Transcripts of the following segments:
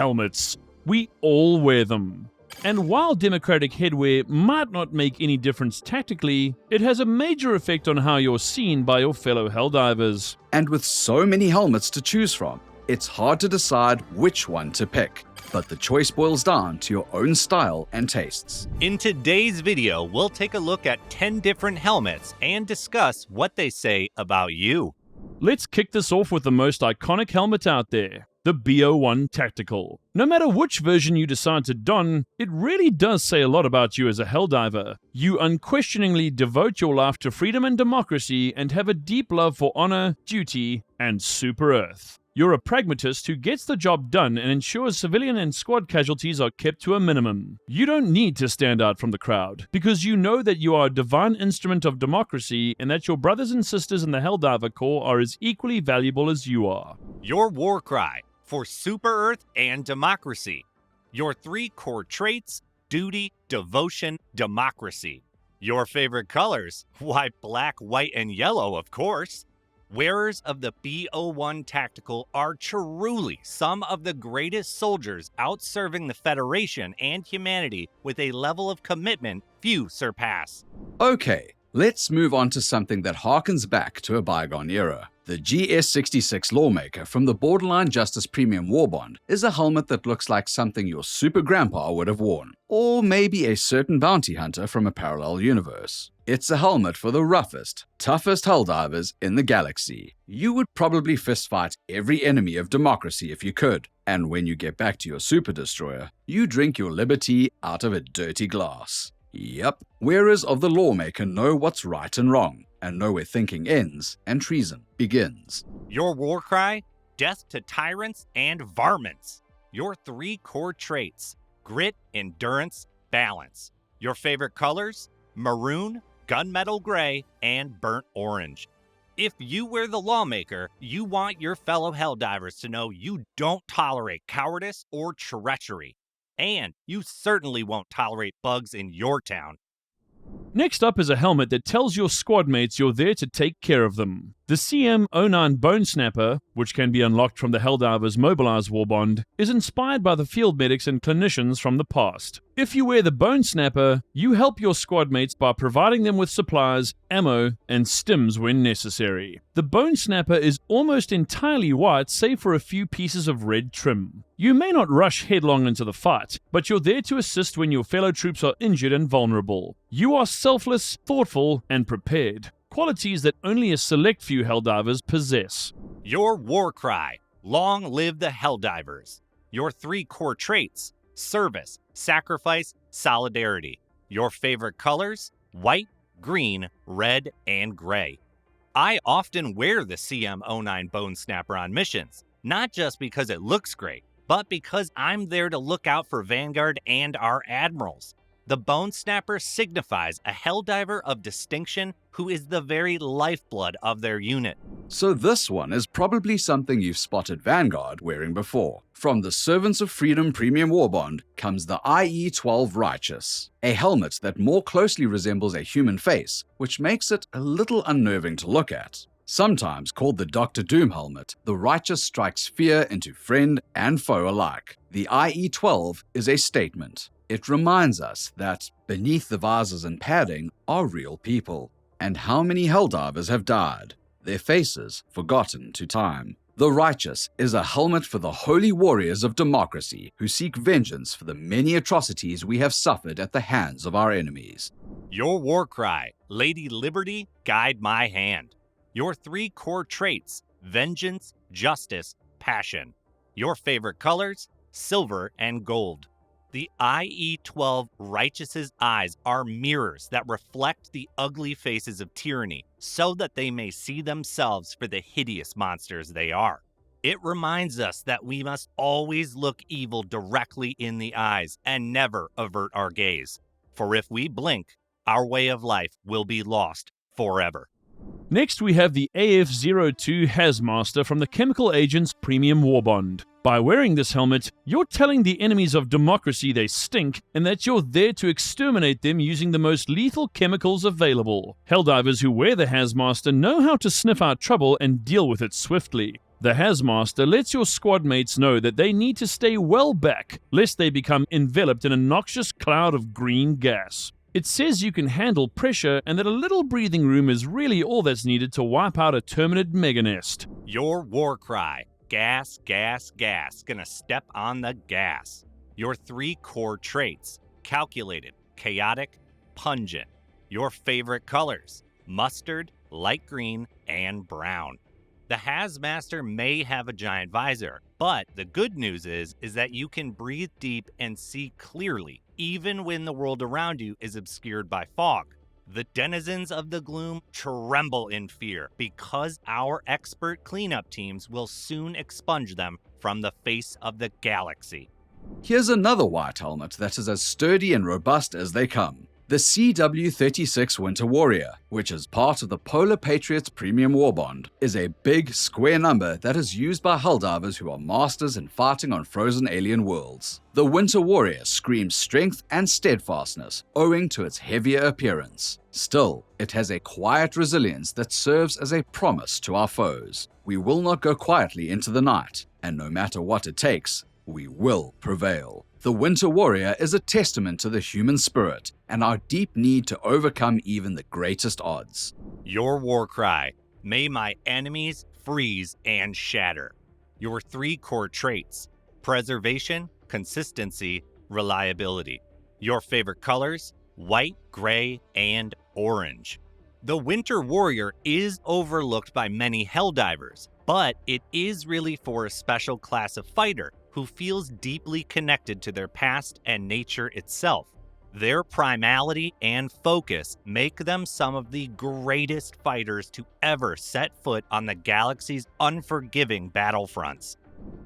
helmets. We all wear them. And while democratic headwear might not make any difference tactically, it has a major effect on how you're seen by your fellow Helldivers. And with so many helmets to choose from, it's hard to decide which one to pick. But the choice boils down to your own style and tastes. In today's video, we'll take a look at 10 different helmets and discuss what they say about you. Let's kick this off with the most iconic helmet out there, the BO1 Tactical. No matter which version you decide to don, it really does say a lot about you as a Helldiver. You unquestioningly devote your life to freedom and democracy and have a deep love for honor, duty, and Super Earth. You're a pragmatist who gets the job done and ensures civilian and squad casualties are kept to a minimum. You don't need to stand out from the crowd, because you know that you are a divine instrument of democracy and that your brothers and sisters in the Helldiver Corps are as equally valuable as you are. Your war cry for Super Earth and democracy. Your 3 core traits: duty, devotion, democracy. Your favorite colors? Why, black, white, and yellow, of course. Wearers of the BO1 Tactical are truly some of the greatest soldiers out serving the Federation and humanity with a level of commitment few surpass. Okay, let's move on to something that harkens back to a bygone era. The GS66 Lawmaker from the Borderline Justice Premium War Bond is a helmet that looks like something your super grandpa would have worn, or maybe a certain bounty hunter from a parallel universe. It's a helmet for the roughest, toughest Helldivers in the galaxy. You would probably fistfight every enemy of democracy if you could, and when you get back to your super destroyer, you drink your liberty out of a dirty glass. Yup, wearers of the Lawmaker know what's right and wrong, and know where thinking ends and treason begins. Your war cry? Death to tyrants and varmints. Your 3 core traits: grit, endurance, balance. Your favorite colors? Maroon, gunmetal gray, and burnt orange. If you wear the Lawmaker, you want your fellow Helldivers to know you don't tolerate cowardice or treachery. And you certainly won't tolerate bugs in your town. Next up is a helmet that tells your squad mates you're there to take care of them. The CM09 Bonesnapper, which can be unlocked from the Helldivers Mobilize Warbond, is inspired by the field medics and clinicians from the past. If you wear the Bonesnapper, you help your squad mates by providing them with supplies, ammo, and stims when necessary. The Bonesnapper is almost entirely white save for a few pieces of red trim. You may not rush headlong into the fight, but you're there to assist when your fellow troops are injured and vulnerable. You are selfless, thoughtful, and prepared. Qualities that only a select few Helldivers possess. Your war cry: long live the Helldivers. Your 3 core traits: service, sacrifice, solidarity. Your favorite colors? White, green, red, and gray. I often wear the CM09 Bonesnapper on missions, not just because it looks great, but because I'm there to look out for Vanguard and our admirals. The Bonesnapper signifies a Helldiver of distinction who is the very lifeblood of their unit. So this one is probably something you've spotted Vanguard wearing before. From the Servants of Freedom Premium War Bond comes the IE-12 Righteous, a helmet that more closely resembles a human face, which makes it a little unnerving to look at. Sometimes called the Dr. Doom helmet, the Righteous strikes fear into friend and foe alike. The IE-12 is a statement. It reminds us that beneath the visors and padding are real people. And how many Helldivers have died, their faces forgotten to time. The Righteous is a helmet for the holy warriors of democracy who seek vengeance for the many atrocities we have suffered at the hands of our enemies. Your war cry: Lady Liberty, guide my hand. Your 3 core traits: vengeance, justice, passion. Your favorite colors? Silver and gold. The IE-12 Righteous's eyes are mirrors that reflect the ugly faces of tyranny so that they may see themselves for the hideous monsters they are. It reminds us that we must always look evil directly in the eyes and never avert our gaze. For if we blink, our way of life will be lost forever. Next we have the AF-02 Haz-Master from the Chemical Agents Premium War Bond. By wearing this helmet, you're telling the enemies of democracy they stink and that you're there to exterminate them using the most lethal chemicals available. Helldivers who wear the Haz-Master know how to sniff out trouble and deal with it swiftly. The Haz-Master lets your squad mates know that they need to stay well back, lest they become enveloped in a noxious cloud of green gas. It says you can handle pressure and that a little breathing room is really all that's needed to wipe out a Terminid mega nest. Your war cry, gas, gas, gas, gonna step on the gas. Your 3 core traits, calculated, chaotic, pungent. Your favorite colors, mustard, light green, and brown. The Haz-Master may have a giant visor, but the good news is that you can breathe deep and see clearly, even when the world around you is obscured by fog. The denizens of the gloom tremble in fear because our expert cleanup teams will soon expunge them from the face of the galaxy. Here's another white helmet that is as sturdy and robust as they come. The CW36 Winter Warrior, which is part of the Polar Patriots Premium War Bond, is a big, square number that is used by Helldivers who are masters in fighting on frozen alien worlds. The Winter Warrior screams strength and steadfastness, owing to its heavier appearance. Still, it has a quiet resilience that serves as a promise to our foes. We will not go quietly into the night, and no matter what it takes, we will prevail. The Winter Warrior is a testament to the human spirit and our deep need to overcome even the greatest odds. Your war cry, may my enemies freeze and shatter. Your 3 core traits, preservation, consistency, reliability. Your favorite colors, white, gray, and orange. The Winter Warrior is overlooked by many Helldivers, but it is really for a special class of fighter who feels deeply connected to their past and nature itself. Their primality and focus make them some of the greatest fighters to ever set foot on the galaxy's unforgiving battlefronts.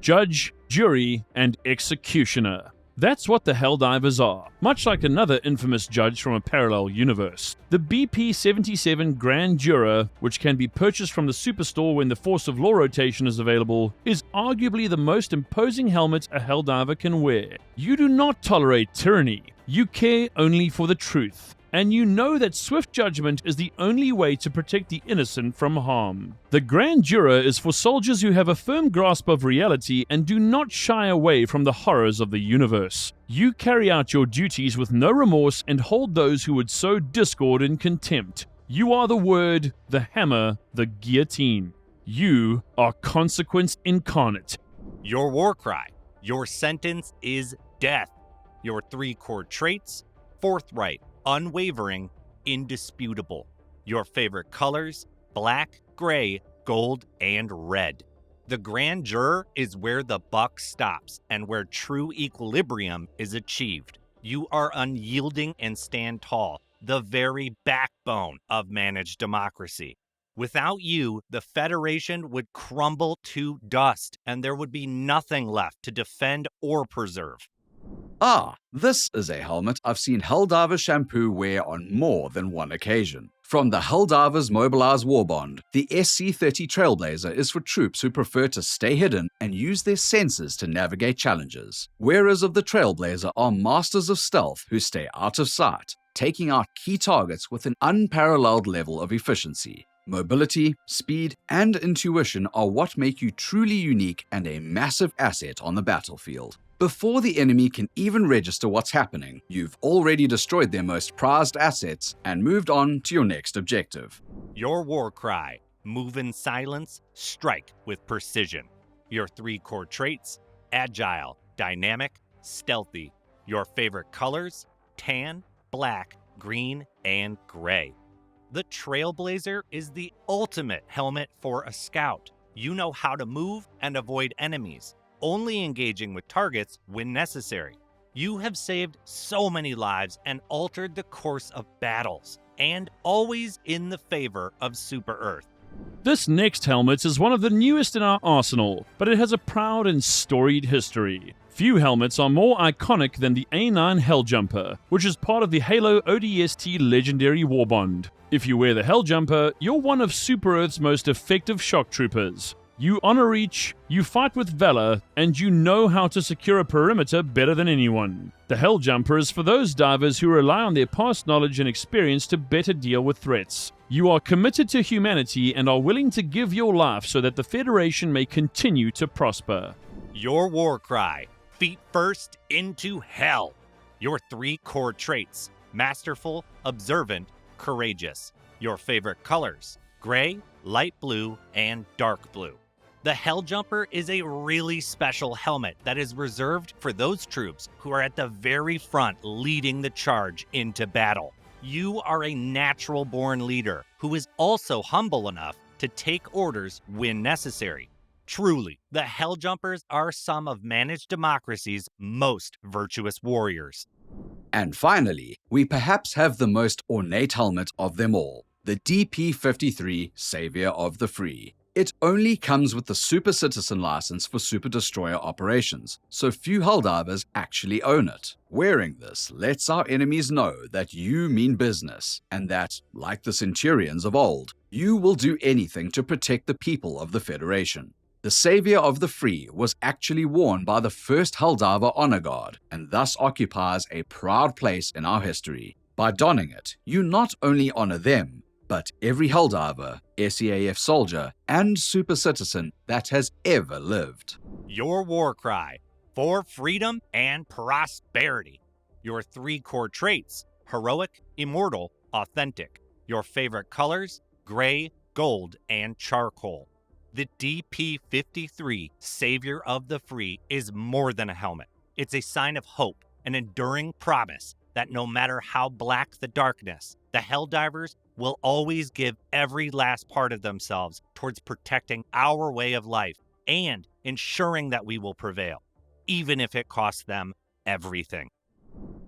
Judge, jury, and executioner. That's what the Helldivers are, much like another infamous judge from a parallel universe. The BP-77 Grand Juror, which can be purchased from the Superstore when the Force of Law rotation is available, is arguably the most imposing helmet a Helldiver can wear. You do not tolerate tyranny. You care only for the truth. And you know that swift judgment is the only way to protect the innocent from harm. The Grand Juror is for soldiers who have a firm grasp of reality and do not shy away from the horrors of the universe. You carry out your duties with no remorse and hold those who would sow discord in contempt. You are the word, the hammer, the guillotine. You are consequence incarnate. Your war cry, your sentence is death. Your 3 core traits, forthright, unwavering, indisputable. Your favorite colors, black, gray, gold, and red. The Grand Juror is where the buck stops and where true equilibrium is achieved. You are unyielding and stand tall, the very backbone of managed democracy. Without you, the Federation would crumble to dust and there would be nothing left to defend or preserve. Ah, this is a helmet I've seen Helldiver Shampoo wear on more than one occasion. From the Helldivers Mobilized War Bond, the SC-30 Trailblazer is for troops who prefer to stay hidden and use their senses to navigate challenges. Wearers of the Trailblazer are masters of stealth who stay out of sight, taking out key targets with an unparalleled level of efficiency. Mobility, speed, and intuition are what make you truly unique and a massive asset on the battlefield. Before the enemy can even register what's happening, you've already destroyed their most prized assets and moved on to your next objective. Your war cry, move in silence, strike with precision. Your 3 core traits, agile, dynamic, stealthy. Your favorite colors, tan, black, green, and gray. The Trailblazer is the ultimate helmet for a scout. You know how to move and avoid enemies, only engaging with targets when necessary. You have saved so many lives and altered the course of battles, and always in the favor of Super Earth. This next helmet is one of the newest in our arsenal, but it has a proud and storied history. Few helmets are more iconic than the A9 Helljumper, which is part of the Halo ODST Legendary Warbond. If you wear the Helljumper, you're one of Super Earth's most effective shock troopers. You honor each, you fight with valor, and you know how to secure a perimeter better than anyone. The Helljumper is for those divers who rely on their past knowledge and experience to better deal with threats. You are committed to humanity and are willing to give your life so that the Federation may continue to prosper. Your war cry, feet first into hell. Your 3 core traits, masterful, observant, courageous. Your favorite colors, gray, light blue, and dark blue. The Helljumper is a really special helmet that is reserved for those troops who are at the very front leading the charge into battle. You are a natural-born leader who is also humble enough to take orders when necessary. Truly, the Helljumpers are some of managed democracy's most virtuous warriors. And finally, we perhaps have the most ornate helmet of them all, the DP-53 Savior of the Free. It only comes with the Super Citizen license for Super Destroyer operations, so few Helldivers actually own it. Wearing this lets our enemies know that you mean business, and that, like the Centurions of old, you will do anything to protect the people of the Federation. The Savior of the Free was actually worn by the first Helldiver Honor Guard, and thus occupies a proud place in our history. By donning it, you not only honor them, but every Helldiver, SEAF soldier, and super citizen that has ever lived. Your war cry, for freedom and prosperity. Your 3 core traits, heroic, immortal, authentic. Your favorite colors, gray, gold, and charcoal. The DP-53 Savior of the Free is more than a helmet. It's a sign of hope, an enduring promise that no matter how black the darkness, the Helldivers will always give every last part of themselves towards protecting our way of life and ensuring that we will prevail, even if it costs them everything.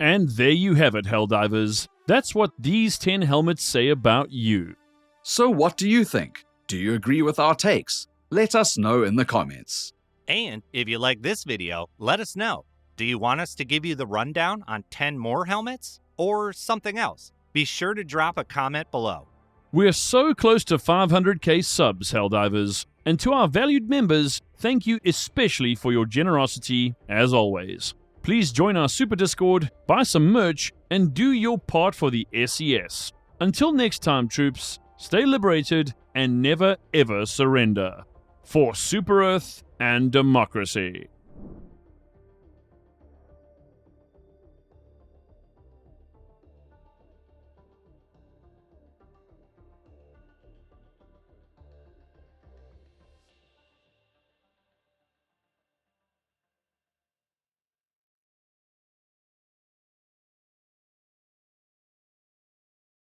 And there you have it, Helldivers. That's what these 10 helmets say about you. So what do you think? Do you agree with our takes? Let us know in the comments. And if you like this video, let us know. Do you want us to give you the rundown on 10 more helmets or something else? Be sure to drop a comment below. We're so close to 500k subs, Helldivers, and to our valued members, thank you especially for your generosity, as always. Please join our Super Discord, buy some merch, and do your part for the SES. Until next time, troops, stay liberated and never ever surrender. For Super Earth and democracy.